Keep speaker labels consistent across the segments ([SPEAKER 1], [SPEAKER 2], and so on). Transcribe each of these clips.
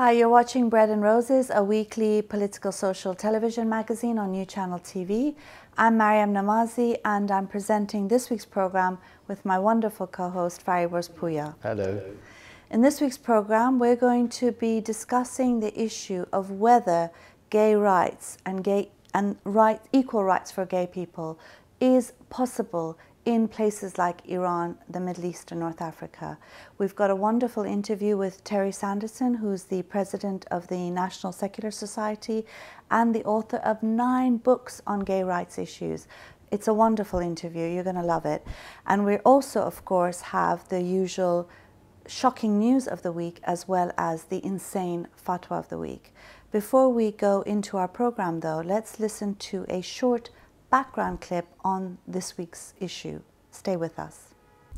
[SPEAKER 1] Hi, you're watching Bread and Roses, a weekly political social television magazine on New Channel TV. I'm Maryam Namazie and I'm presenting this week's program with my wonderful co-host Fariborz Pooya.
[SPEAKER 2] Hello.
[SPEAKER 1] In this week's program, we're going to be discussing the issue of whether gay rights and equal rights for gay people is possible in places like Iran, the Middle East and North Africa. We've got a wonderful interview with Terry Sanderson, who's the president of the National Secular Society and the author of 9 books on gay rights issues. It's a wonderful interview, you're going to love it. And we also, of course, have the usual shocking news of the week as well as the insane fatwa of the week. Before we go into our program though, let's listen to a short background clip on this week's issue. Stay with us.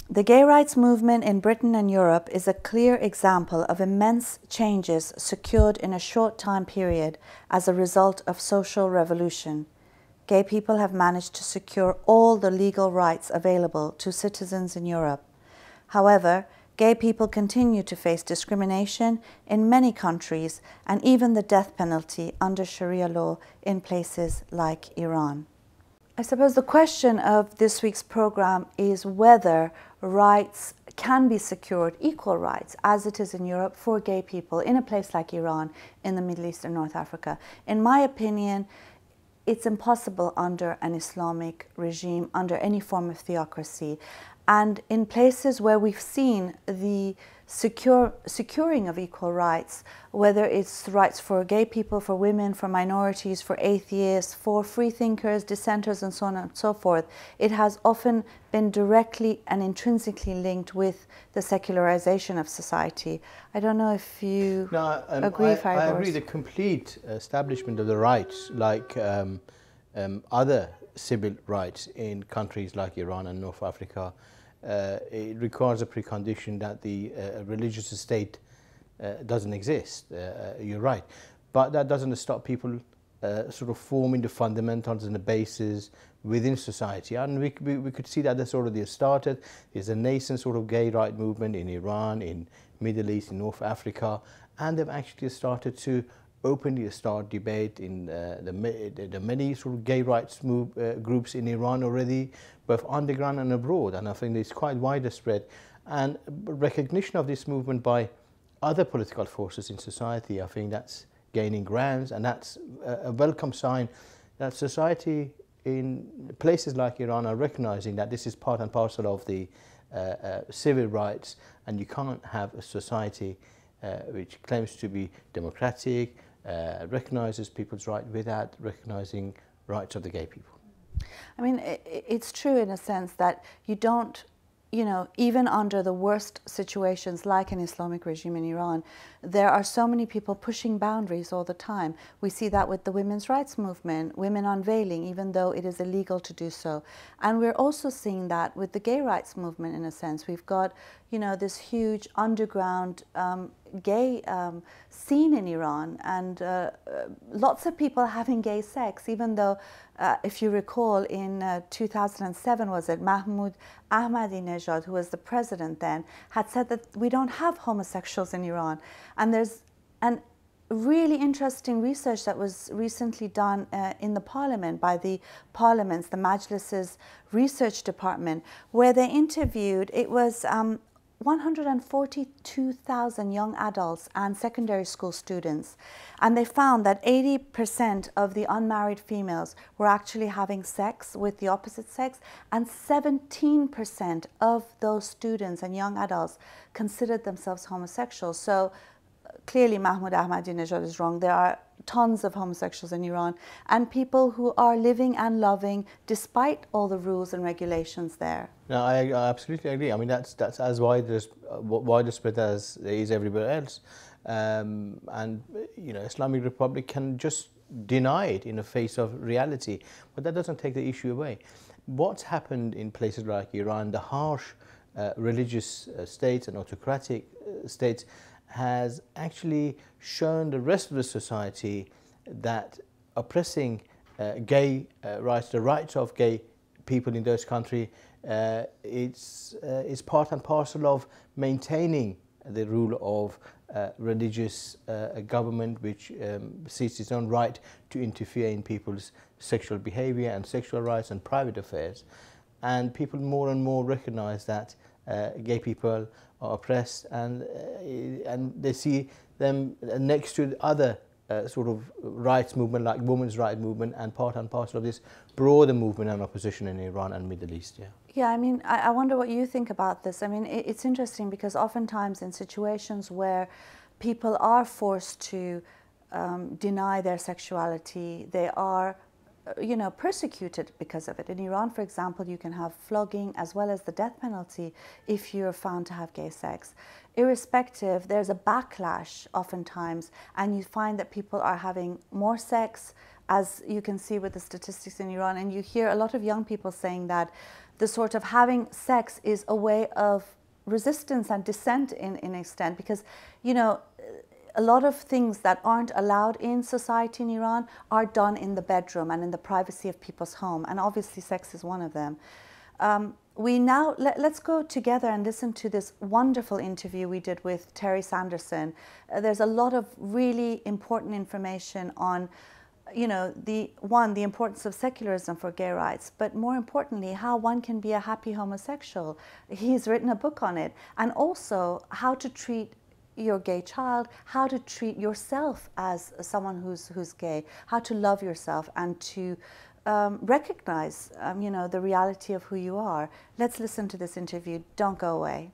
[SPEAKER 1] The gay rights movement in Britain and Europe is a clear example of immense changes secured in a short time period as a result of social revolution. Gay people have managed to secure all the legal rights available to citizens in Europe. However, gay people continue to face discrimination in many countries and even the death penalty under Sharia law in places like Iran. I suppose the question of this week's program is whether rights can be secured, equal rights, as it is in Europe for gay people in a place like Iran, in the Middle East and North Africa. In my opinion, it's impossible under an Islamic regime, under any form of theocracy. And in places where we've seen the securing of equal rights, whether it's rights for gay people, for women, for minorities, for atheists, for free thinkers, dissenters, and so on and so forth, it has often been directly and intrinsically linked with the secularization of society. I don't know if you agree, Fariborz.
[SPEAKER 2] I agree. The complete establishment of the rights, like other civil rights in countries like Iran and North Africa, it requires a precondition that the religious state doesn't exist. You're right, but that doesn't stop people sort of forming the fundamentals and the bases within society. And we could see that that's already started. There's a nascent sort of gay right movement in Iran, in Middle East, in North Africa, and they've actually started to openly start debate in the many sort of gay rights groups in Iran already, both underground and abroad, and I think it's quite widespread. And recognition of this movement by other political forces in society, I think that's gaining grounds, and that's a welcome sign that society in places like Iran are recognizing that this is part and parcel of the civil rights, and you can't have a society which claims to be democratic, recognizes people's right without recognizing rights of the gay people.
[SPEAKER 1] I mean, it's true in a sense that you don't, you know, even under the worst situations like an Islamic regime in Iran, there are so many people pushing boundaries all the time. We see that with the women's rights movement, women unveiling, even though it is illegal to do so. And we're also seeing that with the gay rights movement in a sense. We've got, you know, this huge underground gay scene in Iran, and lots of people having gay sex, even though, if you recall, in 2007, was it, Mahmoud Ahmadinejad, who was the president then, had said that we don't have homosexuals in Iran. And there's an really interesting research that was recently done in the parliament by the parliament's, the Majlis's research department, where they interviewed, it was 142,000 young adults and secondary school students, and they found that 80% of the unmarried females were actually having sex with the opposite sex, and 17% of those students and young adults considered themselves homosexual. So clearly Mahmoud Ahmadinejad is wrong. There are tons of homosexuals in Iran, and people who are living and loving despite all the rules and regulations there.
[SPEAKER 2] No, I absolutely agree. I mean, that's as widespread as there is everywhere else. And, you know, Islamic Republic can just deny it in the face of reality, but that doesn't take the issue away. What's happened in places like Iran, the harsh religious states and autocratic states, has actually shown the rest of the society that oppressing gay rights, the rights of gay people in those countries, it's part and parcel of maintaining the rule of religious government which sees its own right to interfere in people's sexual behavior and sexual rights and private affairs. And people more and more recognize that gay people are oppressed, and they see them next to other sort of rights movement like women's rights movement and part and parcel of this broader movement and opposition in Iran and Middle East. Yeah.
[SPEAKER 1] Yeah, I mean, I wonder what you think about this. I mean, it's interesting because oftentimes in situations where people are forced to deny their sexuality, they are, persecuted because of it. In Iran, for example, you can have flogging as well as the death penalty if you're found to have gay sex. Irrespective, there's a backlash oftentimes, and you find that people are having more sex, as you can see with the statistics in Iran, and you hear a lot of young people saying that the sort of having sex is a way of resistance and dissent in extent, because, a lot of things that aren't allowed in society in Iran are done in the bedroom and in the privacy of people's home, and obviously sex is one of them. Let's go together and listen to this wonderful interview we did with Terry Sanderson. There's a lot of really important information on, the importance of secularism for gay rights, but more importantly, how one can be a happy homosexual. He's written a book on it, and also how to treat your gay child, how to treat yourself as someone who's gay, how to love yourself and to recognize, the reality of who you are. Let's listen to this interview. Don't go away.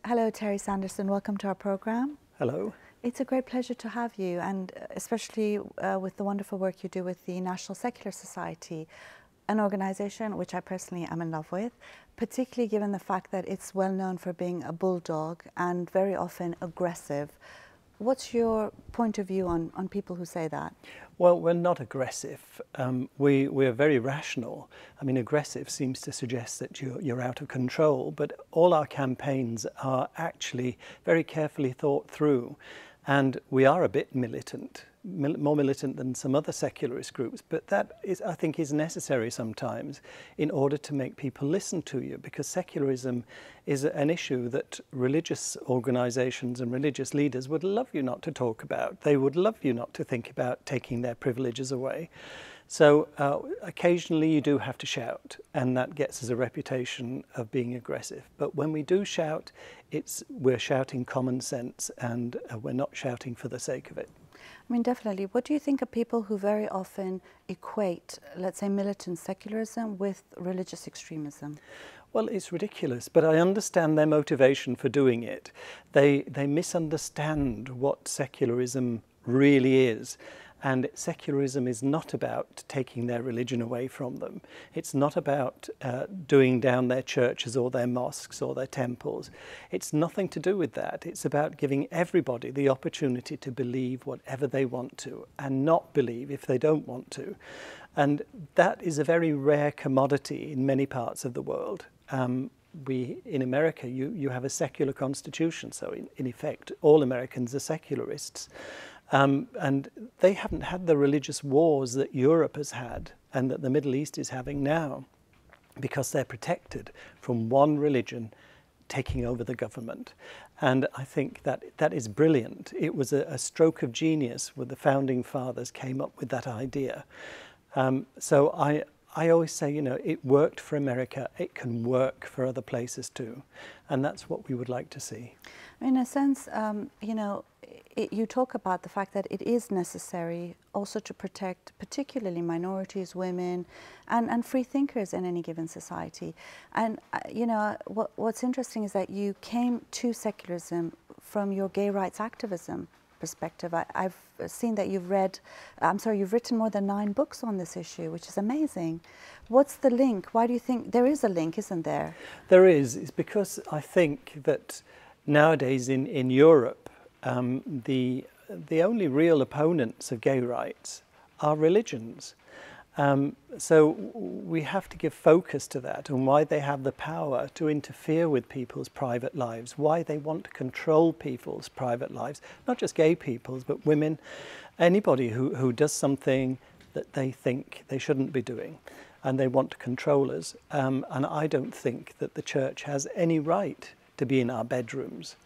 [SPEAKER 1] Hello, Terry Sanderson. Welcome to our program.
[SPEAKER 3] Hello.
[SPEAKER 1] It's a great pleasure to have you, and especially with the wonderful work you do with the National Secular Society, an organization which I personally am in love with, particularly given the fact that it's well known for being a bulldog and very often aggressive. What's your point of view on people who say that?
[SPEAKER 3] Well, we're not aggressive. We're very rational. I mean, aggressive seems to suggest that you're out of control, but all our campaigns are actually very carefully thought through. And we are a bit militant, more militant than some other secularist groups, but that is, I think, is necessary sometimes in order to make people listen to you, because secularism is an issue that religious organizations and religious leaders would love you not to talk about. They would love you not to think about taking their privileges away. So occasionally you do have to shout, and that gets us a reputation of being aggressive. But when we do shout, we're shouting common sense, and we're not shouting for the sake of it.
[SPEAKER 1] I mean, definitely. What do you think of people who very often equate, let's say, militant secularism with religious extremism?
[SPEAKER 3] Well, it's ridiculous, but I understand their motivation for doing it. They misunderstand what secularism really is. And secularism is not about taking their religion away from them. It's not about doing down their churches or their mosques or their temples. It's nothing to do with that. It's about giving everybody the opportunity to believe whatever they want to and not believe if they don't want to. And that is a very rare commodity in many parts of the world. In America, you have a secular constitution, so in effect, all Americans are secularists. And they haven't had the religious wars that Europe has had and that the Middle East is having now, because they're protected from one religion taking over the government. And I think that is brilliant. It was a stroke of genius when the founding fathers came up with that idea. So I always say, it worked for America, it can work for other places too. And that's what we would like to see.
[SPEAKER 1] In a sense, you talk about the fact that it is necessary also to protect particularly minorities, women, and free thinkers in any given society. And, what's interesting is that you came to secularism from your gay rights activism perspective. I've seen that you've written more than 9 books on this issue, which is amazing. What's the link? Why do you think there is a link, isn't there?
[SPEAKER 3] There is. It's because I think that nowadays in Europe, the only real opponents of gay rights are religions. So we have to give focus to that and why they have the power to interfere with people's private lives, why they want to control people's private lives, not just gay people's, but women, anybody who does something that they think they shouldn't be doing, and they want to control us. And I don't think that the church has any right to be in our bedrooms.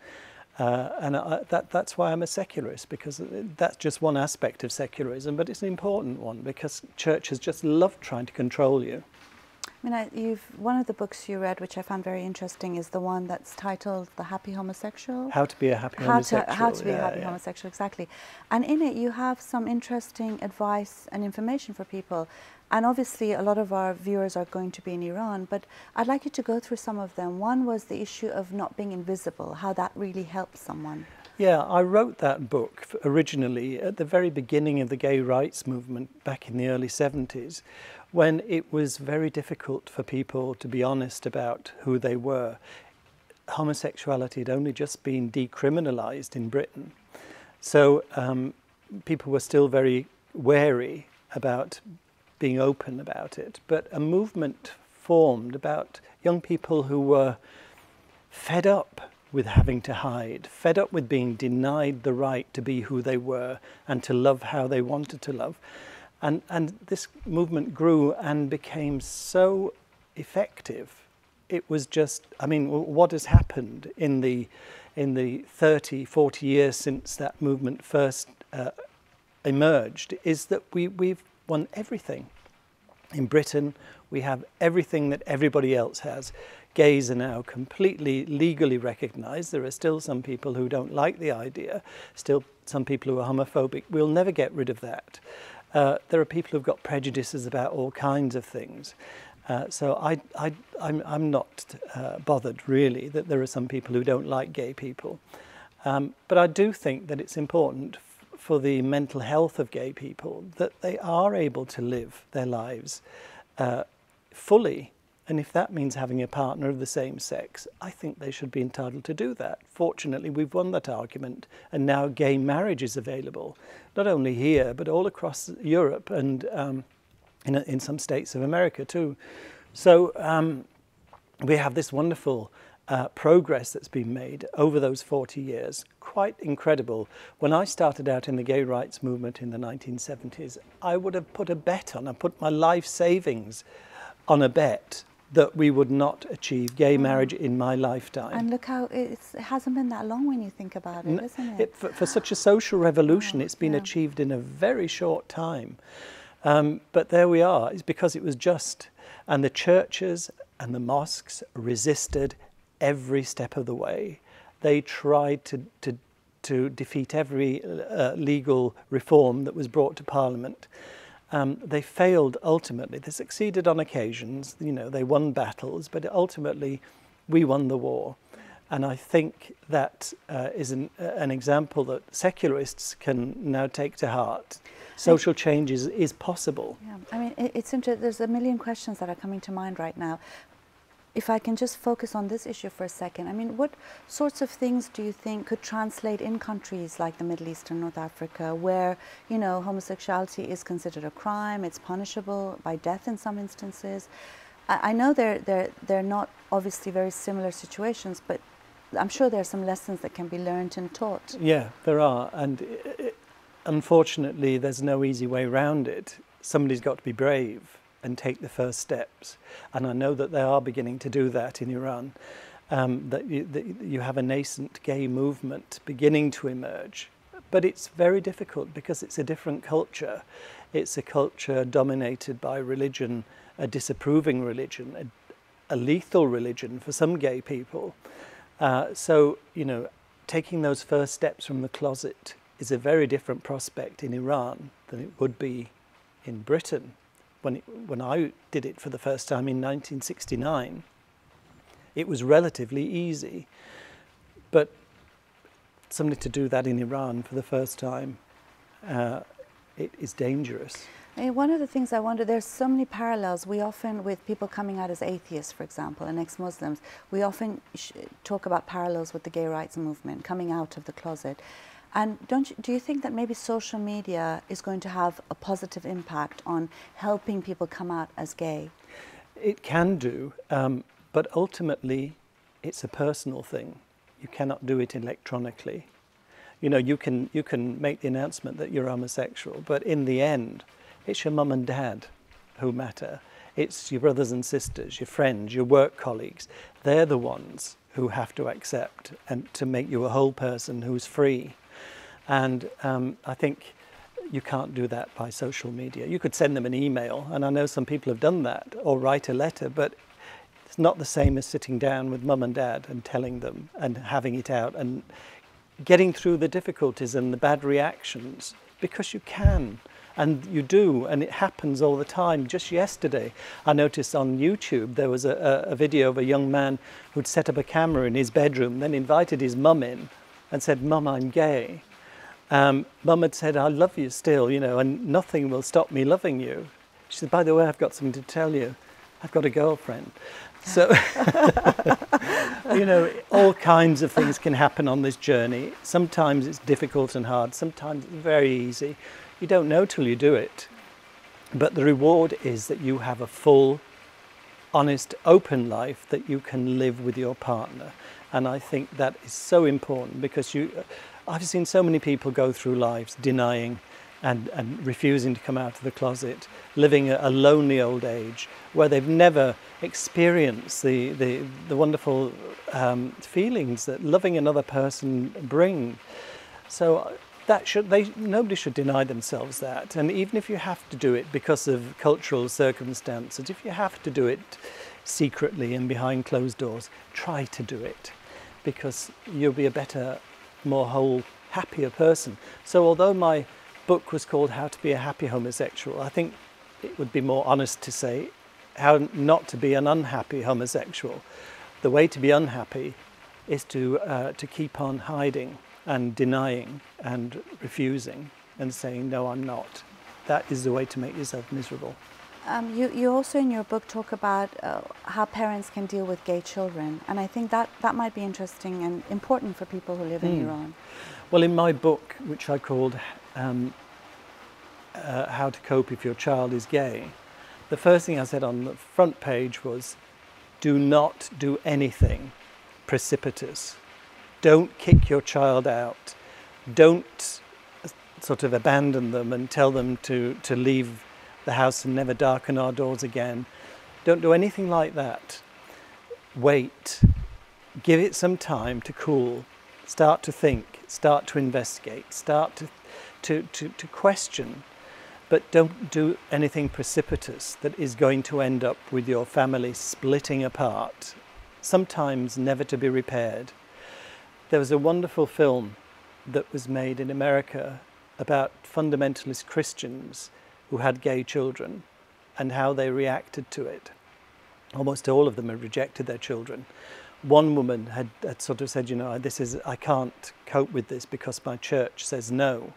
[SPEAKER 3] That's why I'm a secularist, because that's just one aspect of secularism, but it's an important one, because churches just love trying to control you.
[SPEAKER 1] I mean, one of the books you read, which I found very interesting, is the one that's titled "The Happy Homosexual."
[SPEAKER 3] How to be a happy homosexual.
[SPEAKER 1] How to be a happy homosexual, exactly. And in it, you have some interesting advice and information for people. And obviously, a lot of our viewers are going to be in Iran, but I'd like you to go through some of them. One was the issue of not being invisible, how that really helps someone.
[SPEAKER 3] Yeah, I wrote that book originally at the very beginning of the gay rights movement back in the early 70s, when it was very difficult for people to be honest about who they were. Homosexuality had only just been decriminalised in Britain. So people were still very wary about being open about it. But a movement formed about young people who were fed up with having to hide, fed up with being denied the right to be who they were and to love how they wanted to love. And this movement grew and became so effective. It was just, I mean, what has happened in the 30, 40 years since that movement first emerged is that we've won everything. In Britain, we have everything that everybody else has. Gays are now completely legally recognised. There are still some people who don't like the idea, still some people who are homophobic. We'll never get rid of that. There are people who've got prejudices about all kinds of things. So I'm not bothered, really, that there are some people who don't like gay people. But I do think that it's important for the mental health of gay people that they are able to live their lives fully. And if that means having a partner of the same sex, I think they should be entitled to do that. Fortunately, we've won that argument, and now gay marriage is available, not only here, but all across Europe and in some states of America too. So we have this wonderful progress that's been made over those 40 years, quite incredible. When I started out in the gay rights movement in the 1970s, I would have put a bet on, I put my life savings on a bet that we would not achieve gay marriage in my lifetime.
[SPEAKER 1] And look how it hasn't been that long when you think about it, isn't it?
[SPEAKER 3] For such a social revolution, it's been achieved in a very short time. But there we are. It's because it was just. And the churches and the mosques resisted every step of the way. They tried to defeat every legal reform that was brought to Parliament. They failed ultimately. They succeeded on occasions, you know, they won battles, but ultimately we won the war. And I think that is an example that secularists can now take to heart. Social change is possible.
[SPEAKER 1] Yeah, I mean, it's interesting. There's a million questions that are coming to mind right now. If I can just focus on this issue for a second, I mean, what sorts of things do you think could translate in countries like the Middle East and North Africa, where, you know, homosexuality is considered a crime, it's punishable by death in some instances? I know they're not obviously very similar situations, but I'm sure there are some lessons that can be learned and taught.
[SPEAKER 3] Yeah, there are, and unfortunately, there's no easy way around it. Somebody's got to be brave and take the first steps. And I know that they are beginning to do that in Iran, that you have a nascent gay movement beginning to emerge. But it's very difficult because it's a different culture. It's a culture dominated by religion, a disapproving religion, a lethal religion for some gay people. So, you know, taking those first steps from the closet is a very different prospect in Iran than it would be in Britain. When I did it for the first time in 1969, it was relatively easy. But somebody to do that in Iran for the first time, it is dangerous.
[SPEAKER 1] One of the things I wonder, there's so many parallels. We often, with people coming out as atheists, for example, and ex-Muslims, we often talk about parallels with the gay rights movement, coming out of the closet. And do you think that maybe social media is going to have a positive impact on helping people come out as gay?
[SPEAKER 3] It can do, but ultimately it's a personal thing. You cannot do it electronically. You know, you can make the announcement that you're homosexual, but in the end, it's your mum and dad who matter. It's your brothers and sisters, your friends, your work colleagues. They're the ones who have to accept and to make you a whole person who's free. And I think you can't do that by social media. You could send them an email, and I know some people have done that, or write a letter, but it's not the same as sitting down with mum and dad and telling them and having it out and getting through the difficulties and the bad reactions, because you can. And you do, and it happens all the time. Just yesterday, I noticed on YouTube there was a video of a young man who'd set up a camera in his bedroom, then invited his mum in and said, "Mum, I'm gay." Mum had said, "I love you still, you know, and nothing will stop me loving you." She said, "By the way, I've got something to tell you. I've got a girlfriend." So, you know, all kinds of things can happen on this journey. Sometimes it's difficult and hard, sometimes it's very easy. You don't know till you do it. But the reward is that you have a full, honest, open life that you can live with your partner. And I think that is so important, because I've seen so many people go through lives denying and refusing to come out of the closet, living a lonely old age where they've never experienced the wonderful feelings that loving another person bring. So nobody should deny themselves that. And even if you have to do it because of cultural circumstances, if you have to do it secretly and behind closed doors, try to do it, because you'll be a better, more whole, happier person. So although my book was called How to Be a Happy Homosexual, I think it would be more honest to say how not to be an unhappy homosexual. The way to be unhappy is to keep on hiding and denying and refusing and saying, "No, I'm not." That is the way to make yourself miserable.
[SPEAKER 1] You also in your book talk about how parents can deal with gay children, and I think that might be interesting and important for people who live in Iran.
[SPEAKER 3] Well, in my book, which I called How to Cope If Your Child is Gay, the first thing I said on the front page was, do not do anything precipitous. Don't kick your child out. Don't sort of abandon them and tell them to leave the house and never darken our doors again. Don't do anything like that. Wait. Give it some time to cool. Start to think. Start to investigate. Start to question. But don't do anything precipitous that is going to end up with your family splitting apart, sometimes never to be repaired. There was a wonderful film that was made in America about fundamentalist Christians who had gay children and how they reacted to it. Almost all of them had rejected their children. One woman had sort of said, you know, I can't cope with this because my church says no.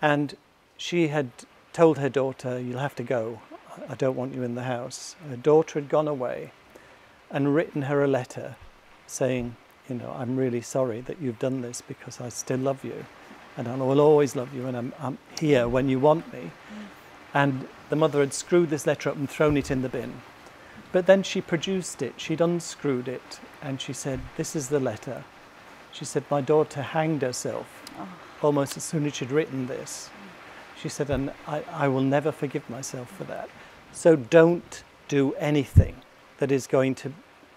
[SPEAKER 3] And she had told her daughter, "You'll have to go. I don't want you in the house." Her daughter had gone away and written her a letter saying, you know, "I'm really sorry that you've done this, because I still love you and I will always love you, and I'm here when you want me." And the mother had screwed this letter up and thrown it in the bin. But then she produced it, she'd unscrewed it, and she said, "This is the letter." She said, "My daughter hanged herself almost as soon as she'd written this." She said, "And I will never forgive myself for that." So don't do anything that is going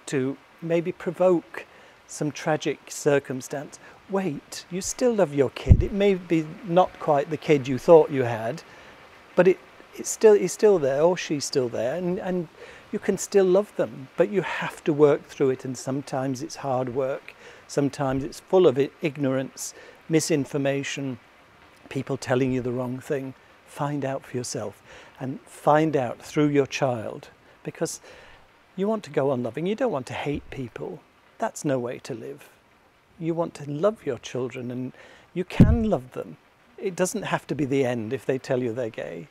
[SPEAKER 3] to maybe provoke some tragic circumstance. Wait, you still love your kid. It may be not quite the kid you thought you had, but he's still there, or she's still there, and you can still love them, but you have to work through it, and sometimes it's hard work. Sometimes it's full of ignorance, misinformation, people telling you the wrong thing. Find out for yourself, and find out through your child, because you want to go on loving. You don't want to hate people. That's no way to live. You want to love your children, and you can love them. It doesn't have to be the end if they tell you they're gay.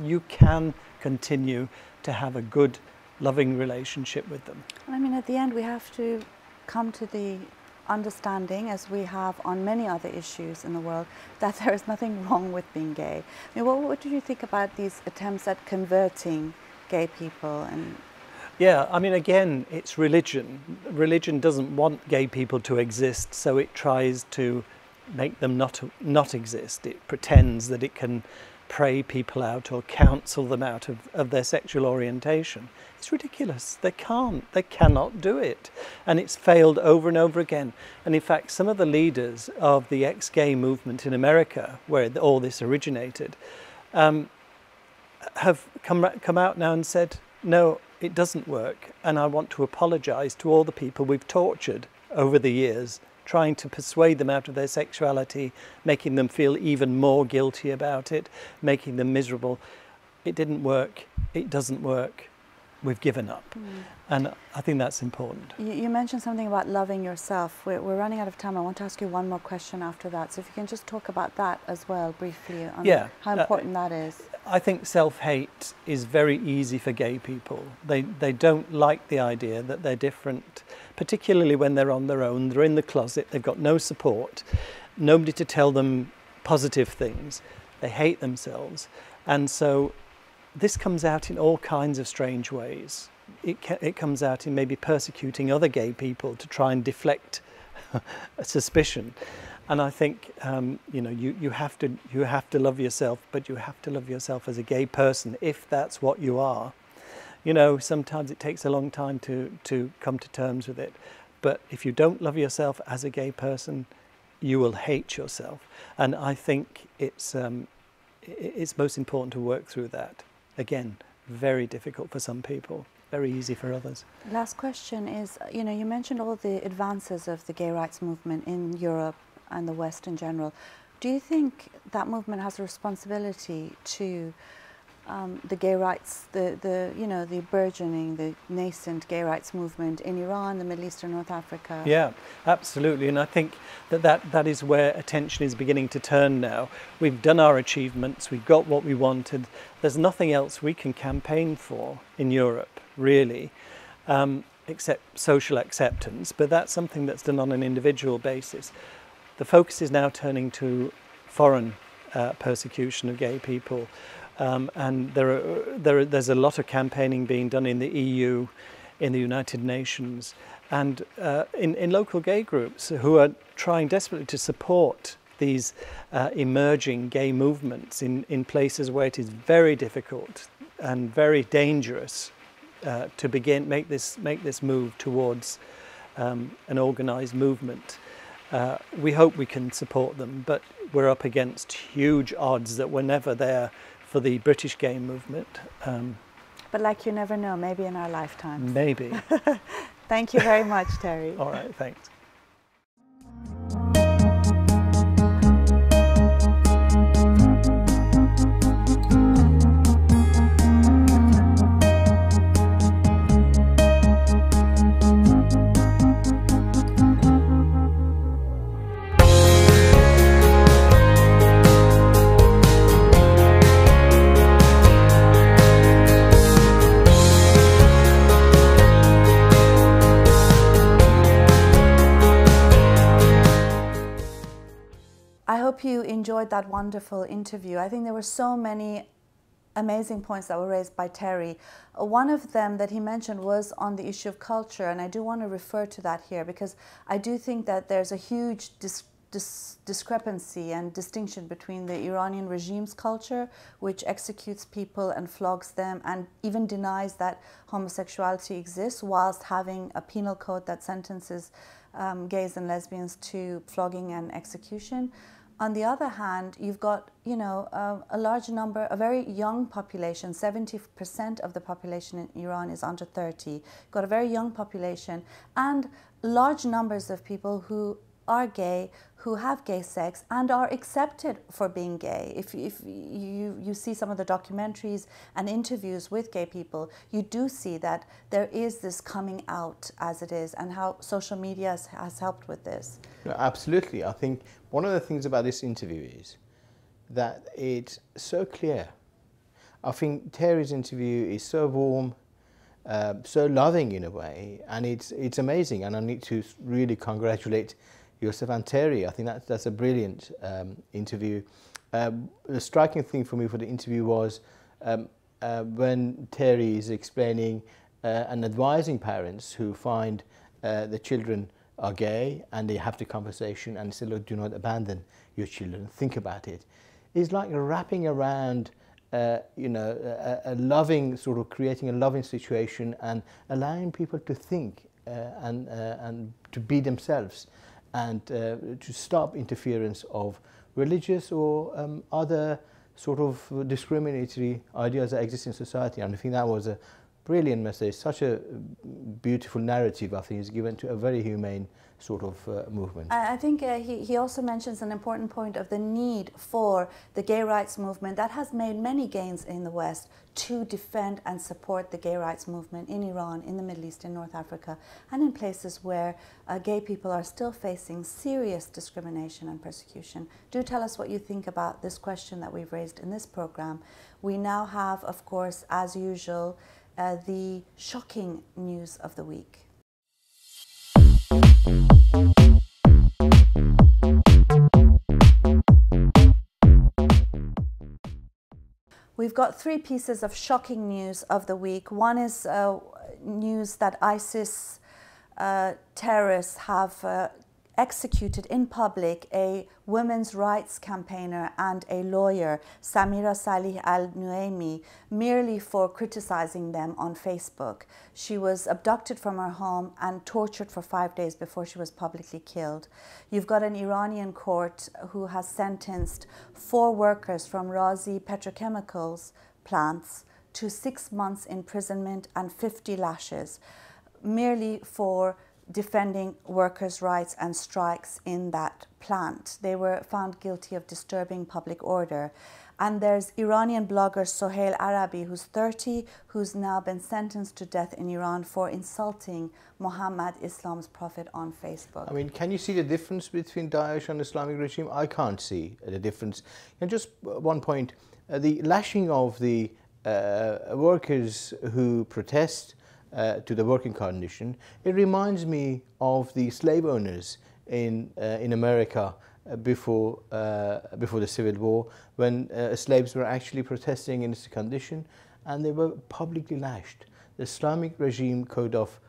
[SPEAKER 3] You can continue to have a good, loving relationship with them.
[SPEAKER 1] I mean, at the end, we have to come to the understanding, as we have on many other issues in the world, that there is nothing wrong with being gay. I mean, what do you think about these attempts at converting gay people? And
[SPEAKER 3] yeah, I mean, again, it's religion. Religion doesn't want gay people to exist, so it tries to make them not exist. It pretends that it can pray people out or counsel them out of their sexual orientation. It's ridiculous. They can't. They cannot do it. And it's failed over and over again. And in fact, some of the leaders of the ex-gay movement in America, where all this originated, have come out now and said, no, it doesn't work, and I want to apologise to all the people we've tortured over the years, trying to persuade them out of their sexuality, making them feel even more guilty about it, making them miserable. It didn't work. It doesn't work. We've given up. And I think that's important.
[SPEAKER 1] You mentioned something about loving yourself. We're running out of time. I want to ask you one more question after that. So if you can just talk about that as well briefly, on how important that is.
[SPEAKER 3] I think self-hate is very easy for gay people. They don't like the idea that they're different, particularly when they're on their own. They're in the closet. They've got no support, nobody to tell them positive things. They hate themselves. And so this comes out in all kinds of strange ways. It comes out in maybe persecuting other gay people to try and deflect a suspicion. And I think you have to love yourself, but you have to love yourself as a gay person if that's what you are. You know, sometimes it takes a long time to come to terms with it. But if you don't love yourself as a gay person, you will hate yourself. And I think it's most important to work through that. Again, very difficult for some people, very easy for others.
[SPEAKER 1] Last question is, you mentioned all the advances of the gay rights movement in Europe and the West in general. Do you think that movement has a responsibility to the gay rights, the burgeoning, the nascent gay rights movement in Iran, the Middle East and North Africa?
[SPEAKER 3] Yeah, absolutely. And I think that is where attention is beginning to turn now. We've done our achievements, we've got what we wanted. There's nothing else we can campaign for in Europe, really, except social acceptance, but that's something that's done on an individual basis. The focus is now turning to foreign persecution of gay people. And there's a lot of campaigning being done in the EU, in the United Nations, and in local gay groups who are trying desperately to support these emerging gay movements in places where it is very difficult and very dangerous to make this move towards an organised movement. We hope we can support them, but we're up against huge odds that were never there for the British gay movement.
[SPEAKER 1] But like you never know, maybe in our lifetime.
[SPEAKER 3] Maybe.
[SPEAKER 1] Thank you very much, Terry.
[SPEAKER 3] All right, thanks.
[SPEAKER 1] I hope you enjoyed that wonderful interview. I think there were so many amazing points that were raised by Terry. One of them that he mentioned was on the issue of culture, and I do want to refer to that here because I do think that there's a huge discrepancy and distinction between the Iranian regime's culture, which executes people and flogs them and even denies that homosexuality exists, whilst having a penal code that sentences gays and lesbians to flogging and execution. On the other hand, you've got, a large number, a very young population. 70% of the population in Iran is under 30. You've got a very young population and large numbers of people who are gay, who have gay sex and are accepted for being gay. If you see some of the documentaries and interviews with gay people, you do see that there is this coming out as it is, and how social media has helped with this.
[SPEAKER 2] Absolutely. I think one of the things about this interview is that it's so clear. I think Terry's interview is so warm, so loving in a way, and it's amazing. And I need to really congratulate yourself and Terry. I think that's a brilliant interview. The striking thing for me for the interview was when Terry is explaining and advising parents who find the children are gay and they have the conversation and say, look, do not abandon your children, think about it. It's like wrapping around you know, a loving, sort of creating a loving situation and allowing people to think and to be themselves, and to stop interference of religious or other sort of discriminatory ideas that exist in society. And I think that was a brilliant message, such a beautiful narrative, I think, is given to a very humane sort of movement.
[SPEAKER 1] I think he also mentions an important point of the need for the gay rights movement that has made many gains in the West to defend and support the gay rights movement in Iran, in the Middle East, in North Africa, and in places where gay people are still facing serious discrimination and persecution. Do tell us what you think about this question that we've raised in this program. We now have, of course, as usual, the shocking news of the week. We've got three pieces of shocking news of the week. One is news that ISIS terrorists have executed in public a women's rights campaigner and a lawyer, Samira Salih al-Nuaimi, merely for criticizing them on Facebook. She was abducted from her home and tortured for 5 days before she was publicly killed. You've got an Iranian court who has sentenced 4 workers from Razi petrochemicals plants to 6 months imprisonment and 50 lashes, merely for defending workers' rights and strikes in that plant. They were found guilty of disturbing public order. And there's Iranian blogger Sohail Arabi, who's 30, who's now been sentenced to death in Iran for insulting Muhammad, Islam's prophet, on Facebook.
[SPEAKER 2] I mean, can you see the difference between Daesh and Islamic regime? I can't see the difference. And just one point, the lashing of the workers who protest to the working condition, it reminds me of the slave owners in America before the Civil War, when slaves were actually protesting in this condition, and they were publicly lashed. The Islamic regime code of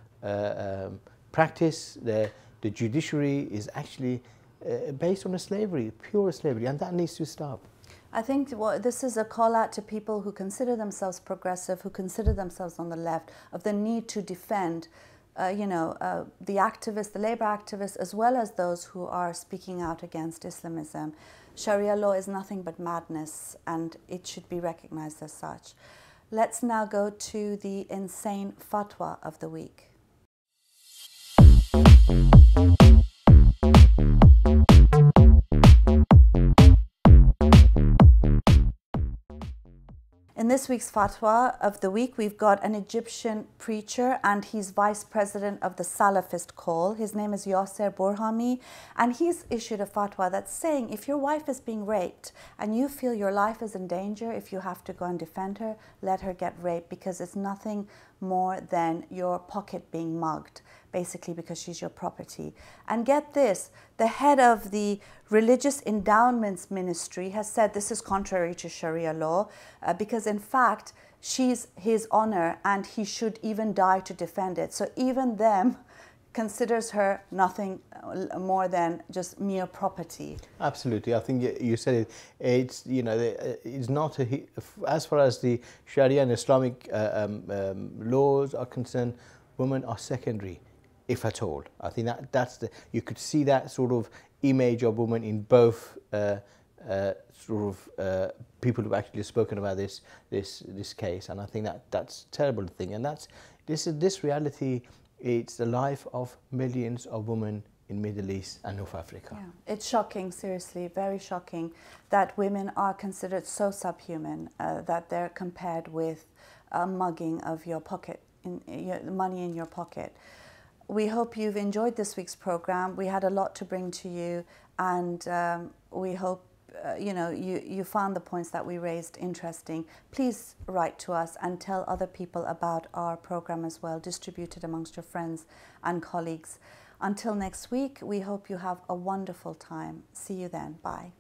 [SPEAKER 2] practice, the judiciary is actually based on slavery, pure slavery, and that needs to stop.
[SPEAKER 1] I think this is a call out to people who consider themselves progressive, who consider themselves on the left, of the need to defend, the activists, the labor activists, as well as those who are speaking out against Islamism. Sharia law is nothing but madness, and it should be recognized as such. Let's now go to the insane fatwa of the week. In this week's fatwa of the week, we've got an Egyptian preacher, and he's vice president of the Salafist call. His name is Yasser Borhami, and he's issued a fatwa that's saying if your wife is being raped and you feel your life is in danger, if you have to go and defend her, let her get raped, because it's nothing more than your pocket being mugged, basically, because she's your property. And get this, the head of the Religious Endowments Ministry has said this is contrary to Sharia law, because in fact she's his honor and he should even die to defend it. So even them considers her nothing more than just mere property.
[SPEAKER 2] Absolutely, I think you said it. It's it's not as far as the Sharia and Islamic laws are concerned, women are secondary, if at all. I think that's you could see that sort of image of women in both people who've actually spoken about this case, and I think that's a terrible thing. And this reality. It's the life of millions of women in Middle East and North Africa.
[SPEAKER 1] Yeah. It's shocking, seriously, very shocking, that women are considered so subhuman, that they're compared with a mugging of your pocket, money in your pocket. We hope you've enjoyed this week's program. We had a lot to bring to you, and we hope you found the points that we raised interesting, please write to us and tell other people about our program as well. Distribute it amongst your friends and colleagues. Until next week, we hope you have a wonderful time. See you then. Bye.